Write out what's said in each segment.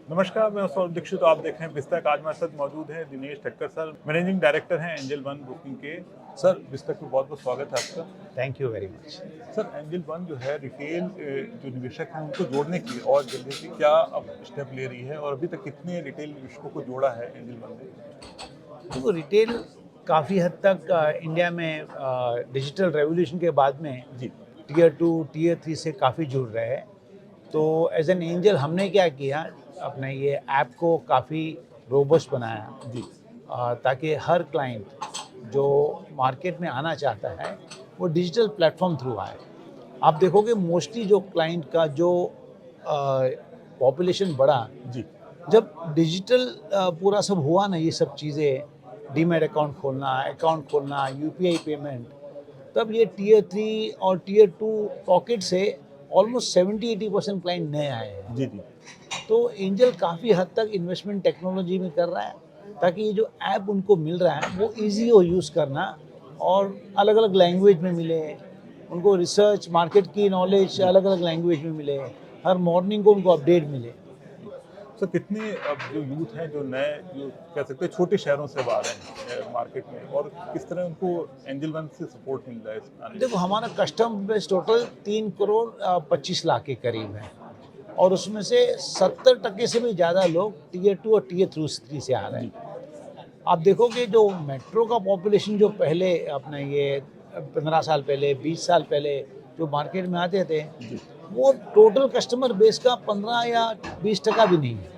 नमस्कार, मैं सौरभ दीक्षित। आप देख रहे हैं बिस्तक। आज हमारे साथ मौजूद है Dinesh Thakkar sir, managing director हैं एंजल वन बुकिंग के। सर, बिस्तक में बहुत बहुत स्वागत है आपका। Thank you very much. Sir, angel one जो है रिटेल जो निवेशक हैं उनको जोड़ने की और जल्दी से क्या अब स्टेप ले रही है और अभी तक कितने रिटेल निवेशकों को जोड़ा है एंजल वन ने? तो रिटेल काफ़ी हद तक इंडिया में डिजिटल रेवोल्यूशन के बाद में जी टीयर 2 टीयर 3 से काफ़ी जुड़ रहे हैं। तो एज एन एंजल हमने क्या किया, अपने ये ऐप को काफ़ी रोबस्ट बनाया जी ताकि हर क्लाइंट जो मार्केट में आना चाहता है वो डिजिटल प्लेटफॉर्म थ्रू आए। आप देखोगे मोस्टली जो क्लाइंट का जो पॉपुलेशन बढ़ा जी जब डिजिटल पूरा सब हुआ ना, ये सब चीज़ें डीमैट अकाउंट खोलना यूपीआई पेमेंट, तब ये टीयर 3 और टीयर 2 पॉकेट से ऑलमोस्ट 70-80% क्लाइंट नए आए हैं। जी जी तो एंजल काफ़ी हद तक इन्वेस्टमेंट टेक्नोलॉजी में कर रहा है ताकि ये जो ऐप उनको मिल रहा है वो इजी हो यूज़ करना और अलग अलग लैंग्वेज में मिले उनको। रिसर्च मार्केट की नॉलेज अलग अलग लैंग्वेज में मिले, हर मॉर्निंग को उनको अपडेट मिले। सर, कितने अब जो यूथ हैं जो नए जो कह सकते हैं छोटे शहरों से अब आ रहे हैं मार्केट में, और किस तरह उनको एंजल वन से सपोर्ट मिल रहा है इसमें आने में? देखो, हमारा customer base total 3 crore 25 lakh के करीब है और उसमें से 70% से भी ज़्यादा लोग टीयर 2 और टीयर 3 से आ रहे हैं। आप देखोगे जो मेट्रो का पॉपुलेशन जो पहले अपने ये 15 साल पहले 20 साल पहले जो मार्केट में आते थे जी वो टोटल कस्टमर बेस का 15 या 20% भी नहीं है।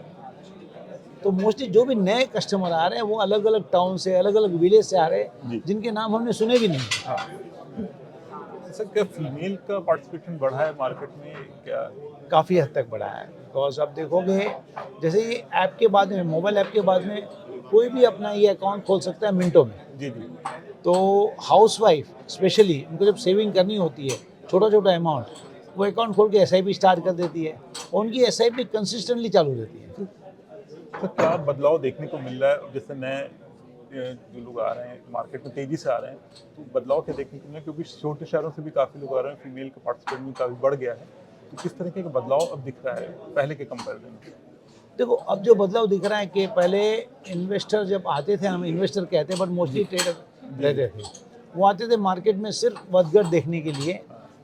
तो मोस्टली जो भी नए कस्टमर आ रहे हैं वो अलग अलग टाउन से अलग अलग विलेज से आ रहे हैं जी जिनके नाम हमने सुने भी नहीं। हाँ। सर, क्या फीमेल का पार्टिसिपेशन बढ़ा है मार्केट में क्या? काफ़ी हद तक बढ़ा है बिकॉज आप देखोगे जैसे ये ऐप के बाद में, मोबाइल ऐप के बाद में कोई भी अपना ये अकाउंट खोल सकता है मिनटों में। जी जी तो हाउसवाइफ स्पेशली उनको जब सेविंग करनी होती है छोटा छोटा अमाउंट, वो अकाउंट खोल के एसआईपी स्टार्ट कर देती है और उनकी एसआईपी कंसिस्टेंटली चालू रहती है। सर, क्या बदलाव देखने को मिल रहा है जैसे नए जो लोग आ रहे हैं मार्केट में तेजी से आ रहे हैं, तो बदलाव क्या देखने को मिला? क्योंकि छोटे शहरों से भी काफ़ी लोग आ रहे हैं, फीमेल का पार्टिसिपेट भी काफ़ी बढ़ गया है, तो किस तरीके का बदलाव अब दिख रहा है पहले के कंपैरिजन में? देखो, अब जो बदलाव दिख रहा है कि पहले इन्वेस्टर जब आते थे, हम इन्वेस्टर कहते हैं बट मोस्टली ट्रेडर रहते थे, वो आते थे मार्केट में सिर्फ वर्कआउट देखने के लिए।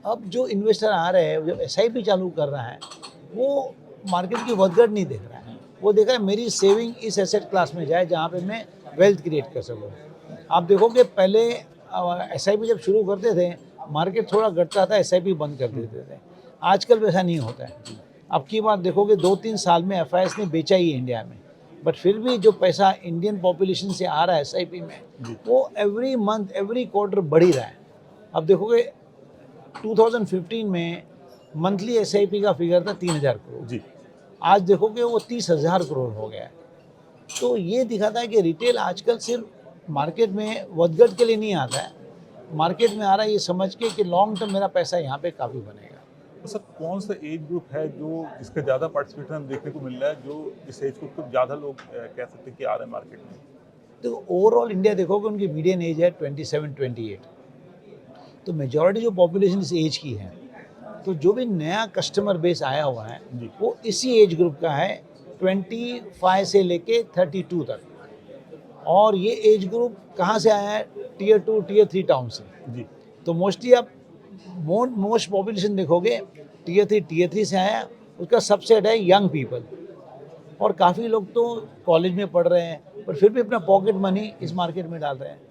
अब जो इन्वेस्टर आ रहे हैं, जब एसआईपी चालू कर रहा है, वो मार्केट की वर्कआउट नहीं देख रहा है, वो देख रहा है मेरी सेविंग इस एसेट क्लास में जाए जहाँ पे मैं वेल्थ क्रिएट कर सकूँ। आप देखोगे पहले एसआईपी जब शुरू करते थे मार्केट थोड़ा घटता था, एसआईपी बंद कर देते थे। आजकल वैसा नहीं होता है। अब की बार देखोगे 2-3 साल में एफआईएस ने बेचा ही इंडिया में, बट फिर भी जो पैसा इंडियन पॉपुलेशन से आ रहा है एसआईपी में वो एवरी मंथ एवरी क्वार्टर बढ़ ही रहा है। अब देखोगे 2015 में मंथली एसआईपी का फिगर था 3,000 करोड़, जी आज देखोगे वो 30,000 करोड़ हो गया है। तो ये दिखाता है कि रिटेल आजकल सिर्फ मार्केट में वर्कआउट के लिए नहीं आता है, मार्केट में आ रहा है ये समझ के कि लॉन्ग टर्म मेरा पैसा यहाँ पे काफ़ी बनेगा। तो सर, कौन सा एज ग्रुप है जो जिसका ज़्यादा पार्टिसिपेशन हम देखने को मिल रहा है, जो इस एज ग्रुप को ज़्यादा लोग कह सकते हैं कि आ रहे हैं मार्केट में? तो ओवरऑल इंडिया देखोगे उनकी मीडियन एज है 27-28, तो मेजॉरिटी जो पॉपुलेशन इस एज की है। तो जो भी नया कस्टमर बेस आया हुआ है जी वो इसी एज ग्रुप का है, 25 से लेके 32 तक। और ये एज ग्रुप कहाँ से आया है? टीयर 2 टीयर 3 टाउन से। जी तो मोस्टली आप मोस्ट पॉपुलेशन देखोगे टीयर 3 टीयर 3 से आया, उसका सबसेट है यंग पीपल। और काफ़ी लोग तो कॉलेज में पढ़ रहे हैं पर फिर भी अपना पॉकेट मनी इस मार्केट में डाल रहे हैं।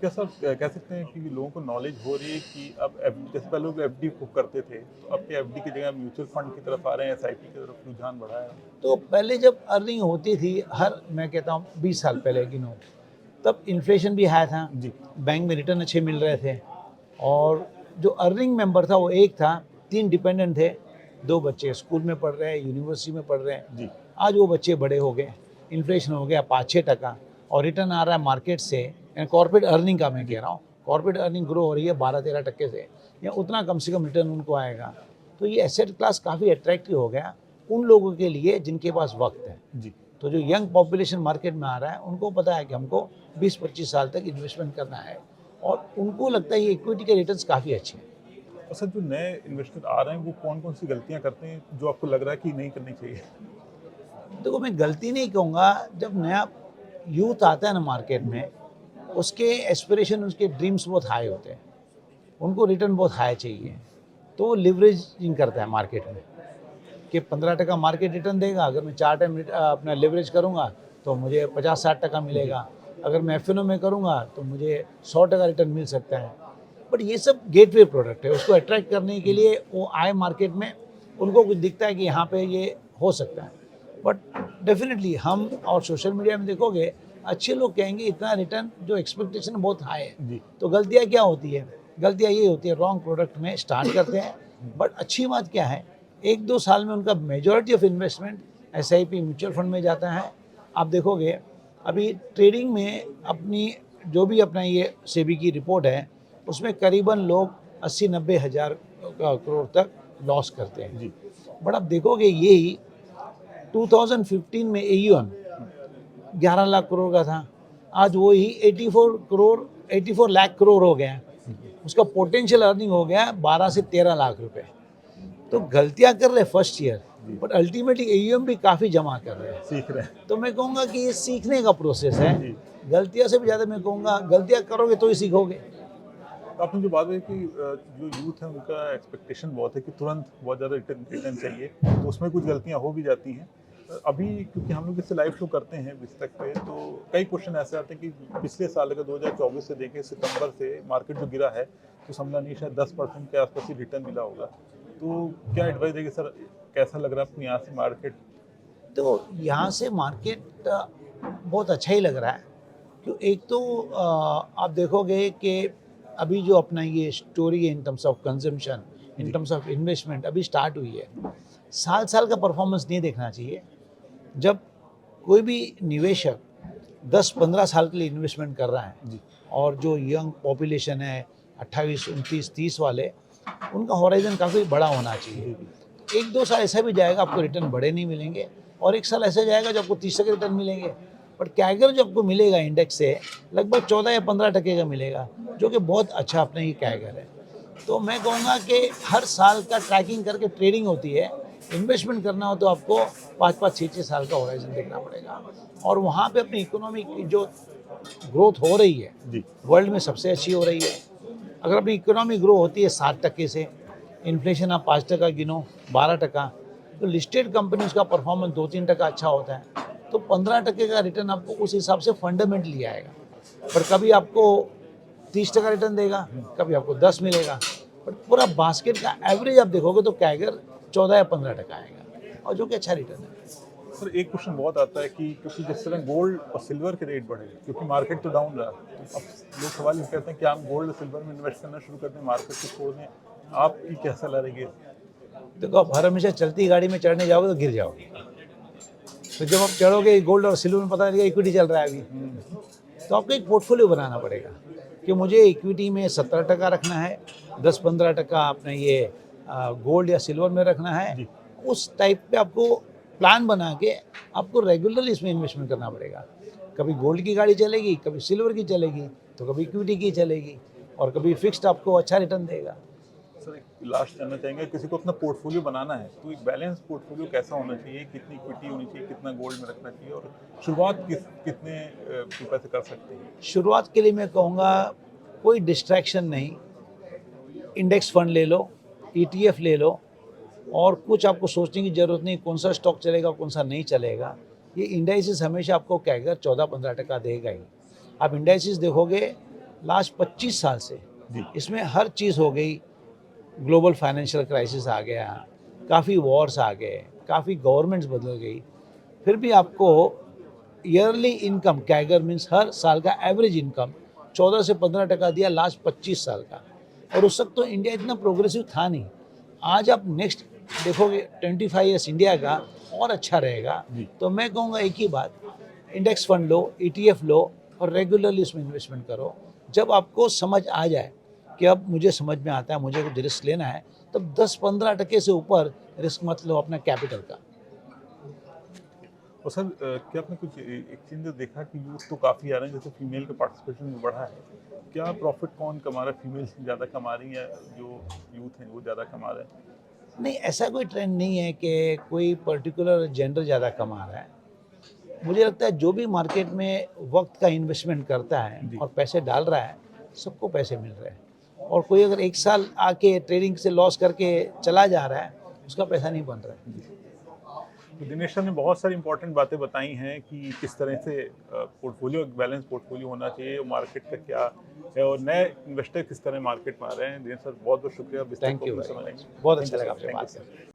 क्या सर कह सकते हैं कि लोगों को नॉलेज हो रही है कि अब जैसे पहले लोग एफडी करते थे, तो अब क्या एफडी की जगह म्यूचुअल फंड की तरफ आ रहे हैं, एसआईपी की तरफ रुझान बढ़ा है? तो पहले जब अर्निंग होती थी, मैं कहता हूँ 20 साल पहले गिनो, तब इन्फ्लेशन भी हाई था, जी बैंक में रिटर्न अच्छे मिल रहे थे और जो अर्निंग मेंबर था वो एक था, 3 डिपेंडेंट थे, 2 बच्चे स्कूल में पढ़ रहे हैं, यूनिवर्सिटी में पढ़ रहे हैं। जी आज वो बच्चे बड़े हो गए, इन्फ्लेशन हो गया 5-6% और रिटर्न आ रहा है मार्केट से। कॉर्पोरेट अर्निंग का मैं कह रहा हूँ, कॉर्पोरेट अर्निंग ग्रो हो रही है 12-13% से, या उतना कम से कम रिटर्न उनको आएगा। तो ये एसेट क्लास काफ़ी अट्रैक्टिव हो गया उन लोगों के लिए जिनके पास वक्त है। जी तो जो यंग पॉपुलेशन मार्केट में आ रहा है उनको पता है कि हमको 20-25 साल तक इन्वेस्टमेंट करना है और उनको लगता है ये इक्विटी के रिटर्न्स काफ़ी अच्छे हैं। और सर, जो नए इन्वेस्टर आ रहे हैं वो कौन कौन सी गलतियां करते हैं जो आपको लग रहा है कि नहीं करनी चाहिए? देखो मैं गलती नहीं कहूँगा, जब नया यूथ आता है ना मार्केट में, उसके एस्पिरेशन, उसके ड्रीम्स बहुत हाई होते हैं, उनको रिटर्न बहुत हाई चाहिए, तो वो लिवरेजिंग करता है मार्केट में कि 15% मार्केट रिटर्न देगा, अगर मैं 4 टाइम अपना लिवरेज करूँगा तो मुझे 50-60% मिलेगा, अगर मैं एफ में करूँगा तो मुझे 100% रिटर्न मिल सकता है। बट ये सब गेटवे प्रोडक्ट है, उसको अट्रैक्ट करने के लिए वो आए मार्केट में, उनको कुछ दिखता है कि यहाँ पे ये हो सकता है। बट डेफिनेटली हम और सोशल मीडिया में देखोगे, अच्छे लोग कहेंगे इतना रिटर्न, जो एक्सपेक्टेशन बहुत हाई है। जी। तो गलतियाँ क्या होती है? गलतियाँ ये होती है, रॉन्ग प्रोडक्ट में स्टार्ट करते हैं। बट अच्छी बात क्या है, 1-2 साल में उनका majority of investment SIP mutual fund में जाता है। आप देखोगे अभी ट्रेडिंग में अपनी जो भी अपना ये सेबी की रिपोर्ट है, उसमें करीबन लोग 80-90 हज़ार करोड़ तक लॉस करते हैं। जी। बट आप देखोगे यही 2015 में एयूएम 11 लाख करोड़ का था, आज वो ही 84 लाख करोड़ हो गया। उसका पोटेंशियल अर्निंग हो गया 12 से 13 लाख रुपए। तो गलतियां कर रहे first year, but ultimately AUM भी काफ़ी जमा कर रहे हैं। सीख रहे हैं। तो मैं कहूँगा कि ये सीखने का प्रोसेस है। जी। गलतियां से भी ज़्यादा मैं कहूँगा, गलतियां करोगे तो ही सीखोगे। तो आपने जो बात है कि जो यूथ है उनका एक्सपेक्टेशन बहुत है कि तुरंत बहुत ज़्यादा रिटर्न रिटर्न चाहिए, तो उसमें कुछ गलतियां हो भी जाती हैं। अभी क्योंकि हम लोग इससे लाइव शो करते हैं बिस्तक पे, तो कई क्वेश्चन ऐसे आते हैं कि पिछले साल अगर 2024 से देखें, सितंबर से मार्केट जो गिरा है, तो समझा नहीं शायद 10% के आसपास ही रिटर्न मिला होगा। तो क्या एडवाइस देंगे सर, कैसा लग रहा है आपको यहाँ से मार्केट? तो यहाँ से मार्केट बहुत अच्छा ही लग रहा है। क्यों, एक तो आप देखोगे कि अभी जो अपना ये स्टोरी है in terms of consumption, in terms of investment अभी स्टार्ट हुई है। साल साल का परफॉर्मेंस नहीं देखना चाहिए। जब कोई भी निवेशक 10-15 साल के लिए इन्वेस्टमेंट कर रहा है, जी। और जो यंग पॉपुलेशन है 28, 29, 30 वाले, उनका हॉराइजन काफ़ी बड़ा होना चाहिए। 1-2 साल ऐसा भी जाएगा आपको रिटर्न बड़े नहीं मिलेंगे, और 1 साल ऐसा जाएगा जो आपको 30% रिटर्न मिलेंगे। बट कैगर जो आपको मिलेगा इंडेक्स से, लगभग 14 या 15% का मिलेगा, जो कि बहुत अच्छा अपना ही कैगर है। तो मैं कहूँगा कि हर साल का ट्रैकिंग करके ट्रेडिंग होती है। इन्वेस्टमेंट करना हो तो आपको 5-5, 6-6 साल का हॉराइजन देखना पड़ेगा, और वहाँ पे अपनी इकोनॉमी की जो ग्रोथ हो रही है, जी। वर्ल्ड में सबसे अच्छी हो रही है। अगर अपनी इकोनॉमी ग्रो होती है 7% से, इन्फ्लेशन आप 5% गिनो, 12%, तो लिस्टेड कंपनीज का परफॉर्मेंस 2-3% अच्छा होता है, तो 15% का रिटर्न आपको उस हिसाब से फंडामेंटली आएगा। पर कभी आपको 30% रिटर्न देगा, कभी आपको 10 मिलेगा, बट पूरा बास्केट का एवरेज आप देखोगे तो कैगर 14 या 15% आएगा, और जो कि अच्छा रिटर्न है। सर एक क्वेश्चन बहुत आता है कि क्योंकि जिस तरह गोल्ड और सिल्वर के रेट बढ़े, क्योंकि मार्केट तो डाउन रहा, तो अब लोग सवाल ये कहते हैं कि हम गोल्ड और सिल्वर में इन्वेस्ट करना शुरू कर दें, मार्केट को छोड़ दें। आपकी क्या सलाह रहेगी? देखो, आप हर हमेशा चलती गाड़ी में चढ़ने जाओगे तो गिर जाओगे। तो जब आप चढ़ोगे गोल्ड और सिल्वर में, पता लगेगा इक्विटी चल रहा है अभी, तो आपको एक पोर्टफोलियो बनाना पड़ेगा कि मुझे इक्विटी में 17% रखना है, 10-15% अपने ये गोल्ड या सिल्वर में रखना है। जी। उस टाइप पे आपको प्लान बना के आपको रेगुलरली इसमें इन्वेस्टमेंट करना पड़ेगा। कभी गोल्ड की गाड़ी चलेगी, कभी सिल्वर की चलेगी, तो कभी इक्विटी की चलेगी, और कभी फिक्स्ड आपको अच्छा रिटर्न देगा। सर एक लास्ट जानना चाहेंगे, किसी को अपना पोर्टफोलियो बनाना है तो एक बैलेंस पोर्टफोलियो कैसा होना चाहिए, कितनी इक्विटी होनी चाहिए, कितना गोल्ड में रखना चाहिए, और शुरुआत कितने रुपए से कर सकते हैं? शुरुआत के लिए मैं कहूँगा कोई डिस्ट्रैक्शन नहीं, इंडेक्स फंड ले लो, ईटीएफ ले लो, और कुछ आपको सोचने की ज़रूरत नहीं कौन सा स्टॉक चलेगा कौन सा नहीं चलेगा। ये इंडाइसिस हमेशा आपको कैगर 14-15% देगा ही। आप इंडाइसिस देखोगे लास्ट 25 साल से, जी। इसमें हर चीज़ हो गई, ग्लोबल फाइनेंशियल क्राइसिस आ गया, काफ़ी वॉर्स आ गए, काफ़ी गवर्नमेंट्स बदल गई, फिर भी आपको ईयरली इनकम कैगर मीन्स हर साल का एवरेज इनकम 14 से 15% दिया लास्ट 25 साल का। और उस वक्त तो इंडिया इतना प्रोग्रेसिव था नहीं। आज आप नेक्स्ट देखोगे 25 ईयर्स इंडिया का और अच्छा रहेगा। जी। तो मैं कहूँगा एक ही बात, इंडेक्स फंड लो, ईटीएफ लो, और रेगुलरली इसमें इन्वेस्टमेंट करो। जब आपको समझ आ जाए कि अब मुझे समझ में आता है, मुझे कुछ रिस्क लेना है, तब 10-15% से ऊपर रिस्क मत लो अपना कैपिटल का। और सर क्या आपने कुछ एक चीज़ देखा कि यूथ तो काफ़ी आ रहे हैं, जैसे फीमेल का पार्टिसिपेशन भी बढ़ा है, क्या प्रॉफिट कौन कमा रहा है? फीमेल ज़्यादा कमा रही है, जो यूथ हैं वो ज़्यादा कमा रहे हैं? नहीं, ऐसा कोई ट्रेंड नहीं है कि कोई पर्टिकुलर जेंडर ज़्यादा कमा रहा है। मुझे लगता है जो भी मार्केट में वक्त का इन्वेस्टमेंट करता है जी। और पैसे डाल रहा है, सबको पैसे मिल रहे हैं। और कोई अगर 1 साल आके ट्रेडिंग से लॉस करके चला जा रहा है, उसका पैसा नहीं बन रहा है। तो दिनेश सर ने बहुत सारी इंपॉर्टेंट बातें बताई हैं कि किस तरह से पोर्टफोलियो बैलेंस पोर्टफोलियो होना चाहिए, मार्केट का क्या है और नए इन्वेस्टर किस तरह मार्केट में आ रहे हैं। दिनेश सर बहुत बहुत शुक्रिया। Thank you very much. बहुत अच्छा लगा आपसे बात करके।